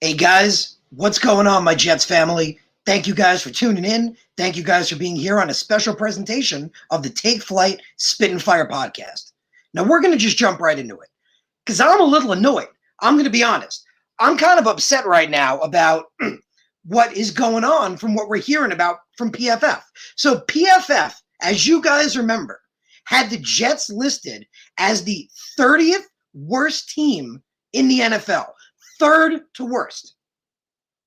Hey guys, what's going on, my Jets family? Thank you guys for tuning in. Thank you guys for being here on a special presentation of the Take Flight Spit and Fire podcast. Now, we're going to just jump right into it because I'm a little annoyed. I'm going to be honest. I'm kind of upset right now about what is going on from what we're hearing about from PFF. So, PFF, as you guys remember, had the Jets listed as the 30th worst team in the NFL. Third to worst.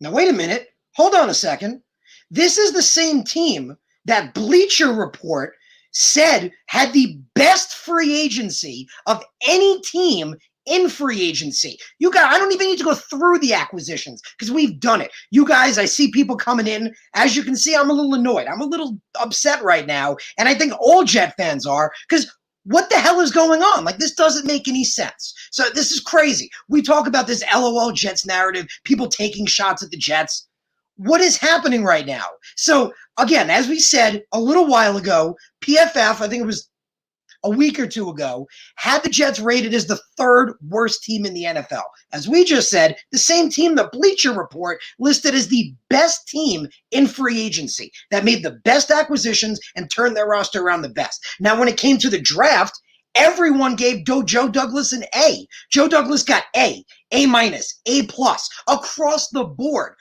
Now, wait a minute. Hold on a second. This is the same team that Bleacher Report said had the best free agency of any team in free agency. You guys, I don't even need to go through the acquisitions because we've done it. You guys, I see people coming in. As you can see, I'm a little annoyed. I'm a little upset right now. And I think all Jet fans are because what the hell is going on? Like, this doesn't make any sense. So this is crazy. We talk about this LOL Jets narrative, people taking shots at the Jets. What is happening right now? So again, as we said a little while ago, PFF, I think it was a week or two ago, had the Jets rated as the third worst team in the NFL. As we just said, the same team the Bleacher Report listed as the best team in free agency that made the best acquisitions and turned their roster around the best. Now, when it came to the draft, everyone gave Joe Douglas an A. Joe Douglas got A minus, A plus, across the board,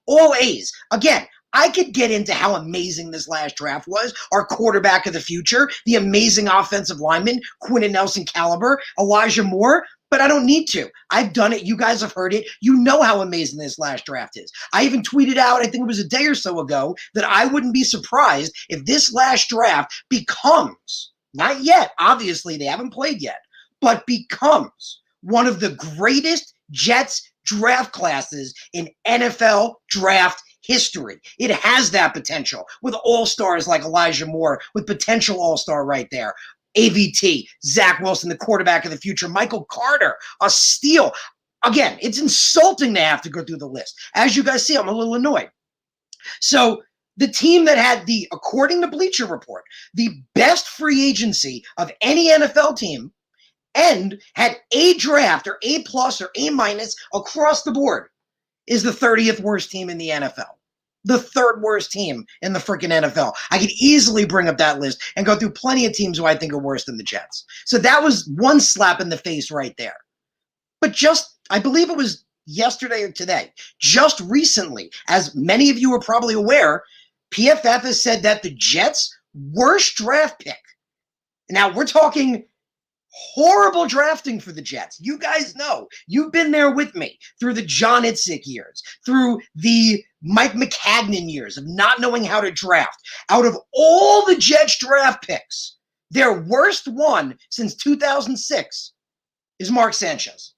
all A's. Again, I could get into how amazing this last draft was, our quarterback of the future, the amazing offensive lineman, Quentin Nelson caliber, Elijah Moore, but I don't need to. I've done it. You guys have heard it. You know how amazing this last draft is. I even tweeted out, I think it was a day or so ago, that I wouldn't be surprised if this last draft becomes, not yet, obviously they haven't played yet, but becomes one of the greatest Jets draft classes in NFL draft history. It has that potential with all-stars like Elijah Moore, with potential all-star right there. AVT, Zach Wilson, the quarterback of the future, Michael Carter, a steal. Again, it's insulting to have to go through the list. As you guys see, I'm a little annoyed. So the team that had the, according to Bleacher Report, the best free agency of any NFL team and had A draft or A plus or A minus across the board is the 30th worst team in the NFL. The third worst team in the freaking NFL. I could easily bring up that list and go through plenty of teams who I think are worse than the Jets. So that was one slap in the face right there. But just, I believe it was yesterday or today, just recently, as many of you are probably aware, PFF has said that the Jets' worst draft pick. Now, we're talking horrible drafting for the Jets. You guys know. You've been there with me through the John Itzik years, through the Mike McCagnon years of not knowing how to draft. Out of all the Jets draft picks, their worst one since 2006 is Mark Sanchez.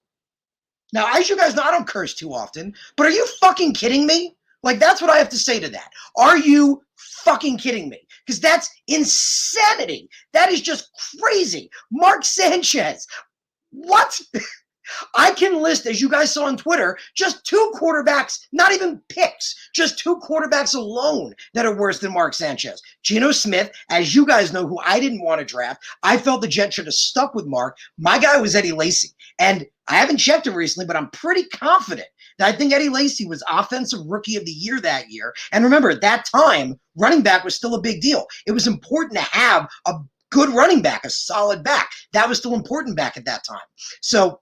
Now, as you guys know, I don't curse too often, but are you fucking kidding me? Like, that's what I have to say to that. Are you fucking kidding me? Because that's insanity. That is just crazy. Mark Sanchez. What? I can list, as you guys saw on Twitter, just two quarterbacks, not even picks, just two quarterbacks alone that are worse than Mark Sanchez. Geno Smith, as you guys know, who I didn't want to draft. I felt the Jets should have stuck with Mark. My guy was Eddie Lacy. And I haven't checked him recently, but I'm pretty confident that I think Eddie Lacy was Offensive Rookie of the Year that year. And remember, at that time, running back was still a big deal. It was important to have a good running back, a solid back. That was still important back at that time. So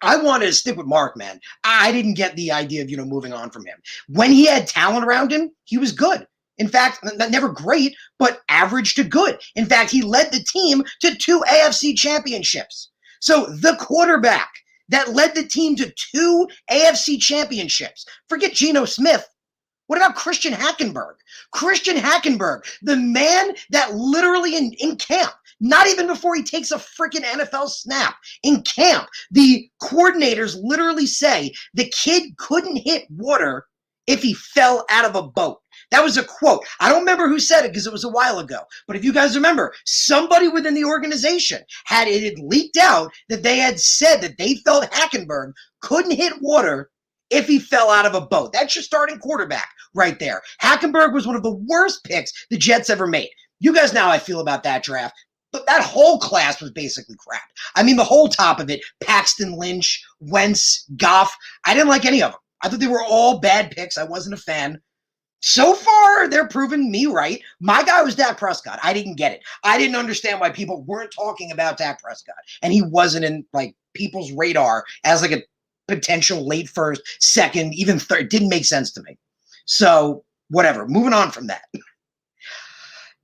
I wanted to stick with Mark, man. I didn't get the idea of, moving on from him. When he had talent around him, he was good. In fact, never great, but average to good. In fact, he led the team to 2 AFC championships. So the quarterback that led the team to 2 AFC championships. Forget Geno Smith. What about Christian Hackenberg? Christian Hackenberg, the man that literally in camp, not even before he takes a freaking NFL snap, in camp, the coordinators literally say the kid couldn't hit water if he fell out of a boat. That was a quote. I don't remember who said it because it was a while ago. But if you guys remember, somebody within the organization had leaked out that they had said that they felt Hackenberg couldn't hit water if he fell out of a boat. That's your starting quarterback right there. Hackenberg was one of the worst picks the Jets ever made. You guys know how I feel about that draft. But that whole class was basically crap. I mean, the whole top of it, Paxton Lynch, Wentz, Goff, I didn't like any of them. I thought they were all bad picks. I wasn't a fan. So far, they're proving me right. My guy was Dak Prescott. I didn't get it. I didn't understand why people weren't talking about Dak Prescott. And he wasn't in like people's radar as like a potential late first, second, even third. It didn't make sense to me. So whatever. Moving on from that.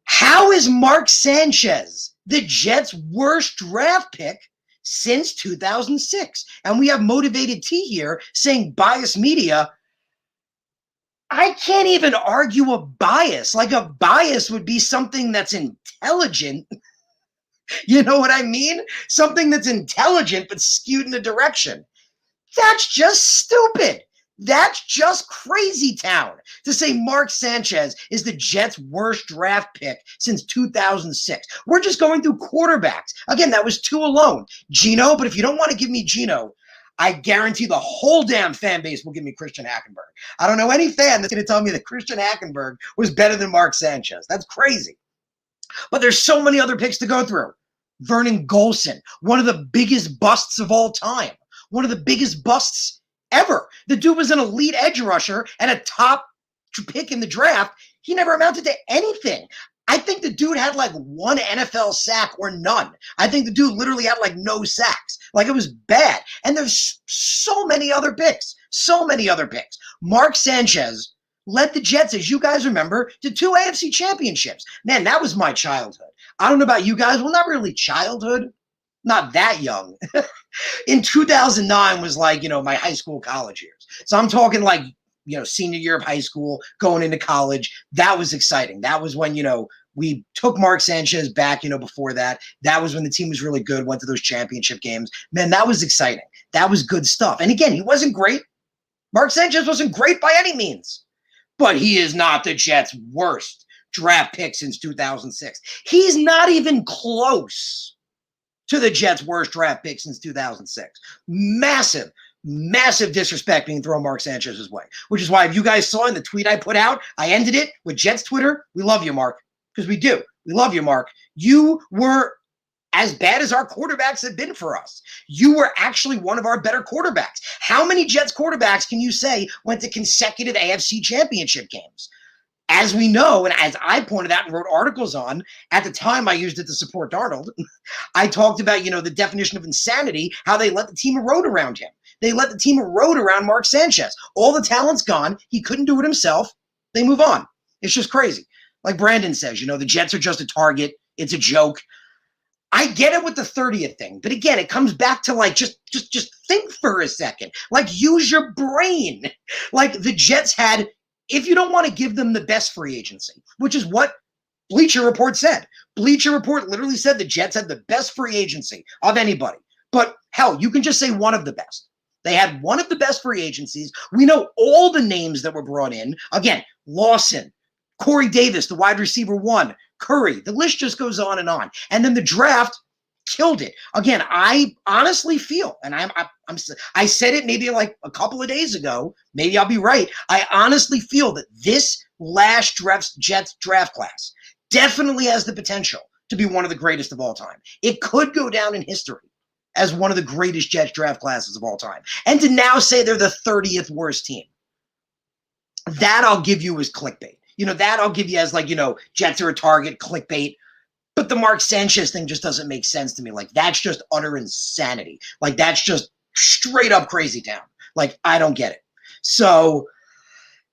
How is Mark Sanchez the Jets' worst draft pick since 2006? And we have Motivated T here saying bias media. I can't even argue a bias. Like a bias would be something that's intelligent. You know what I mean? Something that's intelligent but skewed in a direction. That's just stupid. That's just crazy town to say Mark Sanchez is the Jets' worst draft pick since 2006. We're just going through quarterbacks. Again, that was two alone. Geno, but if you don't want to give me Geno, I guarantee the whole damn fan base will give me Christian Hackenberg. I don't know any fan that's going to tell me that Christian Hackenberg was better than Mark Sanchez. That's crazy. But there's so many other picks to go through. Vernon Golson, one of the biggest busts of all time. One of the biggest busts ever. The dude was an elite edge rusher and a top pick in the draft. He never amounted to anything. I think the dude had like one NFL sack or none. I think the dude literally had like no sacks. Like it was bad. And there's so many other picks. So many other picks. Mark Sanchez led the Jets, as you guys remember, to 2 AFC championships. Man, that was my childhood. I don't know about you guys. Well, not really childhood. Not that young. In 2009 was like, my high school, college years. So I'm talking like, senior year of high school, going into college. That was exciting. That was when, we took Mark Sanchez back, before that. That was when the team was really good, went to those championship games. Man, that was exciting. That was good stuff. And again, he wasn't great. Mark Sanchez wasn't great by any means. But he is not the Jets' worst draft pick since 2006. He's not even close to the Jets' worst draft pick since 2006. Massive, massive disrespect being thrown Mark Sanchez's way, which is why if you guys saw in the tweet I put out, I ended it with Jets Twitter. We love you, Mark, because we do. We love you, Mark. You were as bad as our quarterbacks have been for us. You were actually one of our better quarterbacks. How many Jets quarterbacks can you say went to consecutive AFC championship games? As we know, and as I pointed out and wrote articles on, at the time I used it to support Darnold, I talked about, the definition of insanity, how they let the team erode around him. They let the team erode around Mark Sanchez. All the talent's gone. He couldn't do it himself. They move on. It's just crazy. Like Brandon says, the Jets are just a target. It's a joke. I get it with the 30th thing, but again, it comes back to like, just think for a second. Like, use your brain. Like the Jets had, if you don't want to give them the best free agency, which is what Bleacher Report said. Bleacher Report literally said the Jets had the best free agency of anybody. But hell, you can just say one of the best. They had one of the best free agencies. We know all the names that were brought in. Again, Lawson, Corey Davis, the wide receiver 1, Curry. The list just goes on. And then the draft killed it. Again, I honestly feel, and I said it maybe like a couple of days ago, maybe I'll be right. I honestly feel that this last Jets draft class definitely has the potential to be one of the greatest of all time. It could go down in history as one of the greatest Jets draft classes of all time. And to now say they're the 30th worst team, that I'll give you as clickbait. That I'll give you as like, Jets are a target, clickbait. But the Mark Sanchez thing just doesn't make sense to me. Like, that's just utter insanity. Like, that's just straight up crazy town. Like, I don't get it. So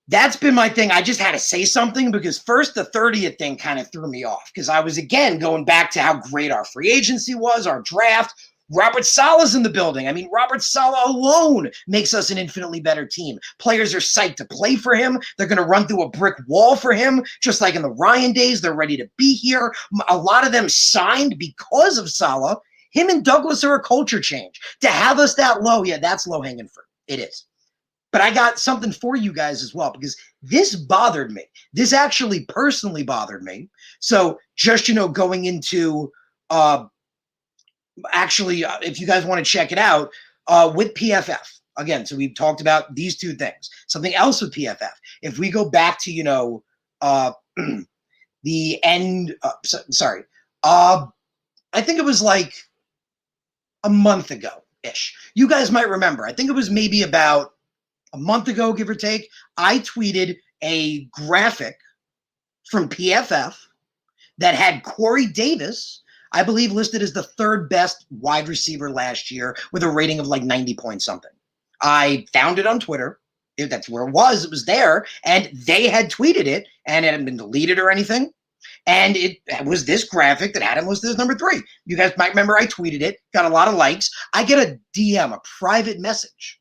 that's been my thing. I just had to say something because first the 30th thing kind of threw me off because I was, again, going back to how great our free agency was, our draft. Robert Saleh's in the building. I mean, Robert Saleh alone makes us an infinitely better team. Players are psyched to play for him. They're going to run through a brick wall for him, just like in the Ryan days. They're ready to be here. A lot of them signed because of Saleh. Him and Douglas are a culture change. To have us that low, yeah, that's low-hanging fruit. It is. But I got something for you guys as well because this bothered me. This actually personally bothered me. So just, going into if you guys want to check it out, with PFF. Again, so we've talked about these two things. Something else with PFF. If we go back to, the end, I think it was like a month ago-ish. You guys might remember. I think it was maybe about a month ago, give or take. I tweeted a graphic from PFF that had Corey Davis, I believe, listed as the third best wide receiver last year with a rating of like 90 point something. I found it on Twitter. That's where it was. It was there. And they had tweeted it, and it hadn't been deleted or anything. And it was this graphic that had him listed as number 3. You guys might remember I tweeted it, got a lot of likes. I get a DM, a private message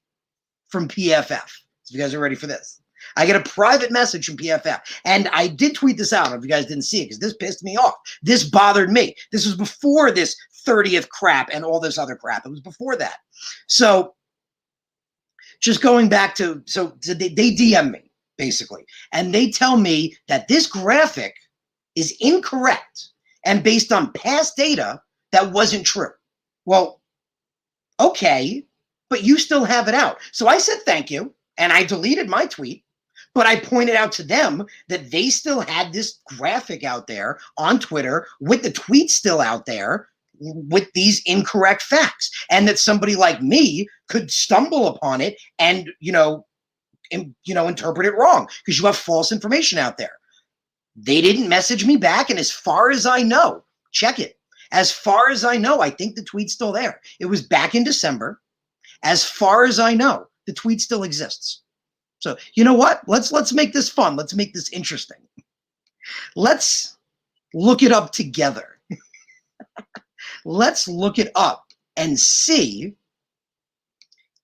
from PFF. So you guys are ready for this. I get a private message from PFF. And I did tweet this out if you guys didn't see it, because this pissed me off. This bothered me. This was before this 30th crap and all this other crap. It was before that. So just going back to, so they DM me, basically. And they tell me that this graphic is incorrect. And based on past data, that wasn't true. Well, okay, but you still have it out. So I said thank you, and I deleted my tweet. But I pointed out to them that they still had this graphic out there on Twitter with the tweet still out there with these incorrect facts, and that somebody like me could stumble upon it and, interpret it wrong because you have false information out there. They didn't message me back, and as far as I know, check it. As far as I know, I think the tweet's still there. It was back in December. As far as I know, the tweet still exists. So you know what? Let's make this fun. Let's make this interesting. Let's look it up together. Let's look it up and see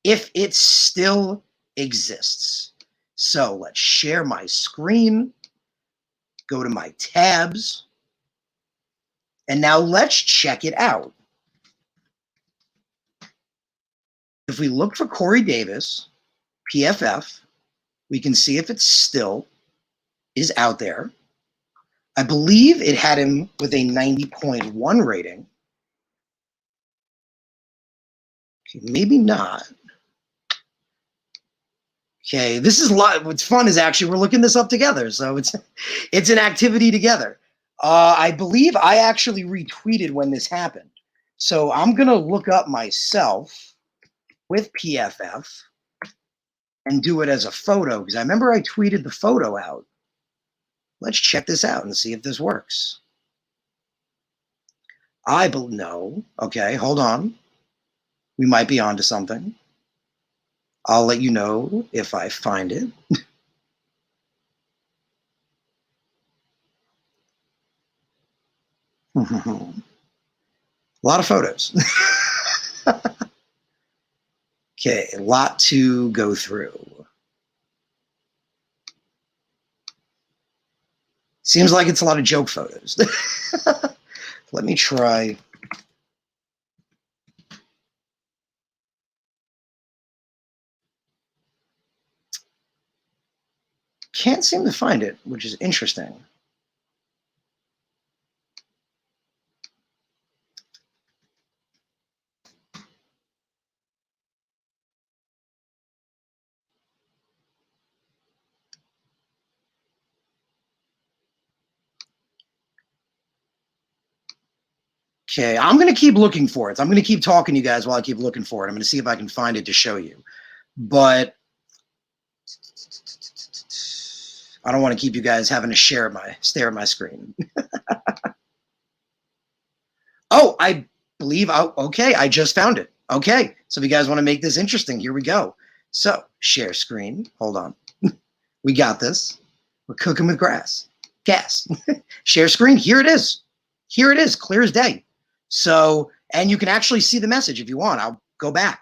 if it still exists. So let's share my screen, go to my tabs, and now let's check it out. If we look for Corey Davis, PFF, we can see if it still is out there. I believe it had him with a 90.1 rating. Okay, maybe not. Okay, this is a lot. What's fun is actually we're looking this up together, so it's an activity together. I believe I actually retweeted when this happened, so I'm gonna look up myself with PFF and do it as a photo, because I remember I tweeted the photo out. Let's check this out and see if this works. No. Okay, hold on. We might be onto something. I'll let you know if I find it. A lot of photos. Okay, a lot to go through. Seems like it's a lot of joke photos. Let me try. Can't seem to find it, which is interesting. Okay, I'm going to keep looking for it. I'm going to keep talking to you guys while I keep looking for it. I'm going to see if I can find it to show you. But I don't want to keep you guys having to stare at my screen. Oh, I believe, okay, I just found it. Okay, so if you guys want to make this interesting, here we go. So, share screen. Hold on. We got this. We're cooking with gas. Share screen. Here it is. Here it is, clear as day. So, and you can actually see the message if you want. I'll go back.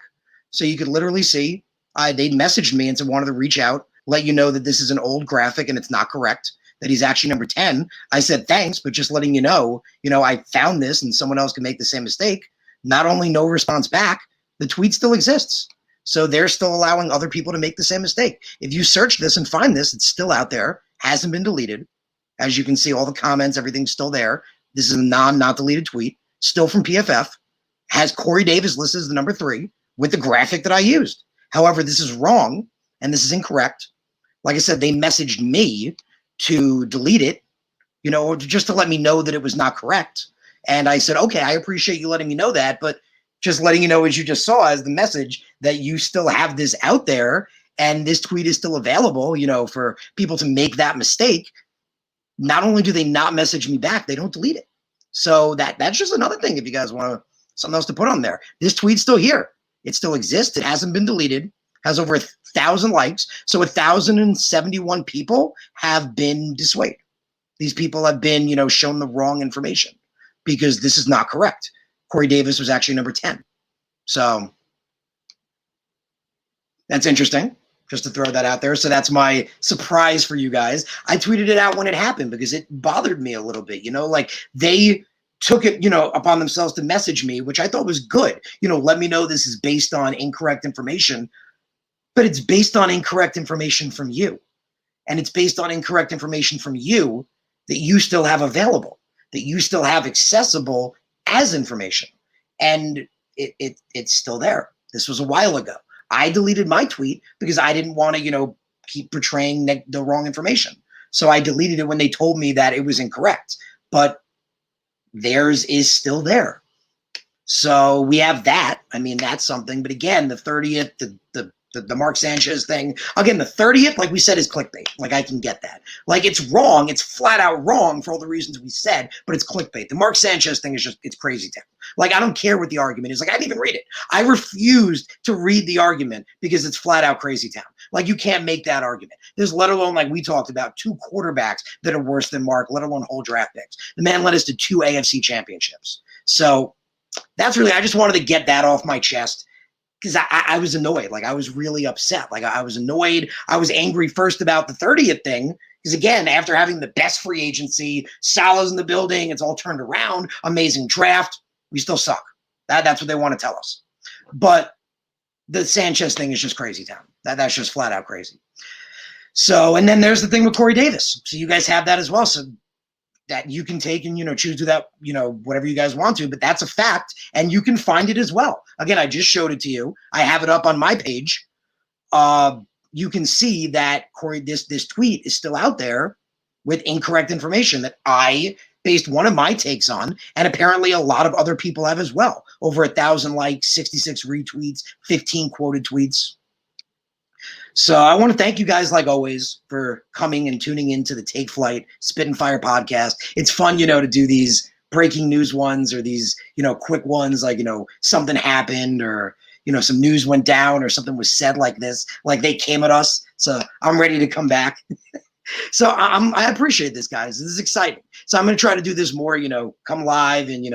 So you could literally see, they messaged me and said wanted to reach out, let you know that this is an old graphic and it's not correct, that he's actually number 10. I said, thanks, but just letting you know, I found this and someone else can make the same mistake. Not only no response back, the tweet still exists. So they're still allowing other people to make the same mistake. If you search this and find this, it's still out there, hasn't been deleted. As you can see, all the comments, everything's still there. This is a not deleted tweet, still from PFF, has Corey Davis listed as the number 3 with the graphic that I used. However, this is wrong and this is incorrect. Like I said, they messaged me to delete it, or just to let me know that it was not correct. And I said, okay, I appreciate you letting me know that, but just letting you know, as you just saw, as the message that you still have this out there and this tweet is still available, for people to make that mistake. Not only do they not message me back, they don't delete it. So that's just another thing. If you guys want something else to put on there, this tweet's still here. It still exists. It hasn't been deleted. Has over 1,000 likes. So 1,071 people have been dissuaded. These people have been, shown the wrong information because this is not correct. Corey Davis was actually number 10. So that's interesting, just to throw that out there. So that's my surprise for you guys. I tweeted it out when it happened because it bothered me a little bit, like they took it, upon themselves to message me, which I thought was good. Let me know this is based on incorrect information, but it's based on incorrect information from you. And it's based on incorrect information from you that you still have available, that you still have accessible as information. And it's still there. This was a while ago. I deleted my tweet because I didn't want to, keep portraying the wrong information. So I deleted it when they told me that it was incorrect. But theirs is still there. So we have that. I mean, that's something. But again, the 30th, the Mark Sanchez thing, again, the 30th, like we said, is clickbait. Like, I can get that. Like, it's wrong. It's flat out wrong for all the reasons we said, but it's clickbait. The Mark Sanchez thing is just, it's crazy town. Like, I don't care what the argument is. Like, I didn't even read it. I refused to read the argument because it's flat out crazy town. Like, you can't make that argument. There's, let alone, like we talked about, 2 quarterbacks that are worse than Mark, let alone whole draft picks. The man led us to 2 AFC championships. So that's really, I just wanted to get that off my chest. Because I was annoyed. Like, I was really upset. Like, I was annoyed. I was angry first about the 30th thing. Because, again, after having the best free agency, Salah's in the building, it's all turned around, amazing draft, we still suck. That's what they want to tell us. But the Sanchez thing is just crazy town. That's just flat out crazy. So, and then there's the thing with Corey Davis. So you guys have that as well. So that you can take and, choose to that, whatever you guys want to, but that's a fact. And you can find it as well. Again, I just showed it to you. I have it up on my page. You can see that Corey, this tweet is still out there with incorrect information that I based one of my takes on. And apparently a lot of other people have as well. Over 1,000 likes, 66 retweets, 15 quoted tweets. So I want to thank you guys, like always, for coming and tuning into the Take Flight Spit and Fire podcast. It's fun, to do these breaking news ones or these, quick ones like, something happened or, some news went down or something was said like this, like they came at us. So I'm ready to come back. So I appreciate this, guys. This is exciting. So I'm going to try to do this more, come live and,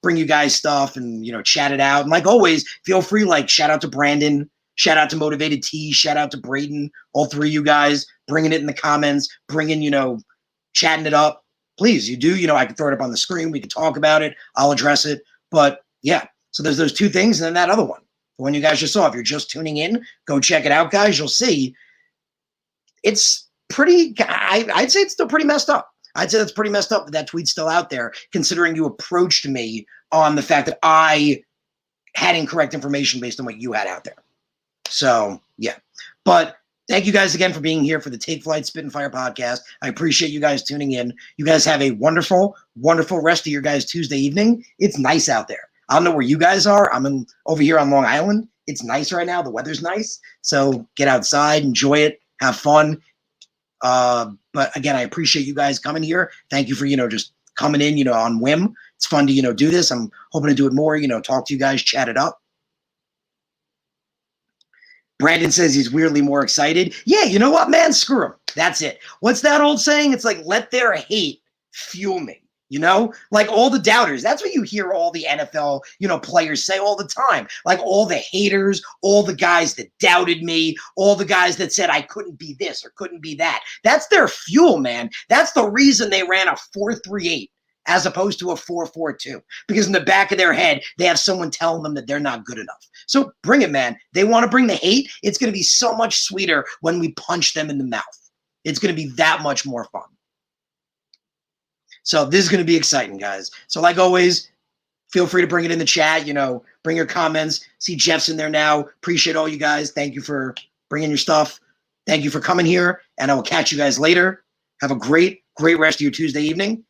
bring you guys stuff and, chat it out. And like always, feel free, like shout out to Brandon. Shout out to Motivated T. Shout out to Braden. All 3 of you guys bringing it in the comments, bringing, chatting it up. Please, you do. I can throw it up on the screen. We can talk about it. I'll address it. But yeah, so there's those 2 things and then that other one. The one you guys just saw. If you're just tuning in, go check it out, guys. You'll see it's pretty, I'd say it's still pretty messed up. I'd say that's pretty messed up that tweet's still out there, considering you approached me on the fact that I had incorrect information based on what you had out there. So, yeah. But thank you guys again for being here for the Take Flight Spit and Fire podcast. I appreciate you guys tuning in. You guys have a wonderful, wonderful rest of your guys' Tuesday evening. It's nice out there. I don't know where you guys are. I'm over here on Long Island. It's nice right now. The weather's nice. So get outside, enjoy it, have fun. But again, I appreciate you guys coming here. Thank you for, just coming in, on whim. It's fun to, do this. I'm hoping to do it more, talk to you guys, chat it up. Brandon says he's weirdly more excited. Yeah, you know what, man? Screw him. That's it. What's that old saying? It's like, let their hate fuel me. Like all the doubters. That's what you hear all the NFL, players say all the time. Like all the haters, all the guys that doubted me, all the guys that said I couldn't be this or couldn't be that. That's their fuel, man. That's the reason they ran a 4.38 as opposed to a 4.42, because in the back of their head, they have someone telling them that they're not good enough. So bring it, man. They want to bring the hate. It's going to be so much sweeter when we punch them in the mouth. It's going to be that much more fun. So this is going to be exciting, guys. So like always, feel free to bring it in the chat, bring your comments. See Jeff's in there now. Appreciate all you guys. Thank you for bringing your stuff. Thank you for coming here, and I will catch you guys later. Have a great, great rest of your Tuesday evening.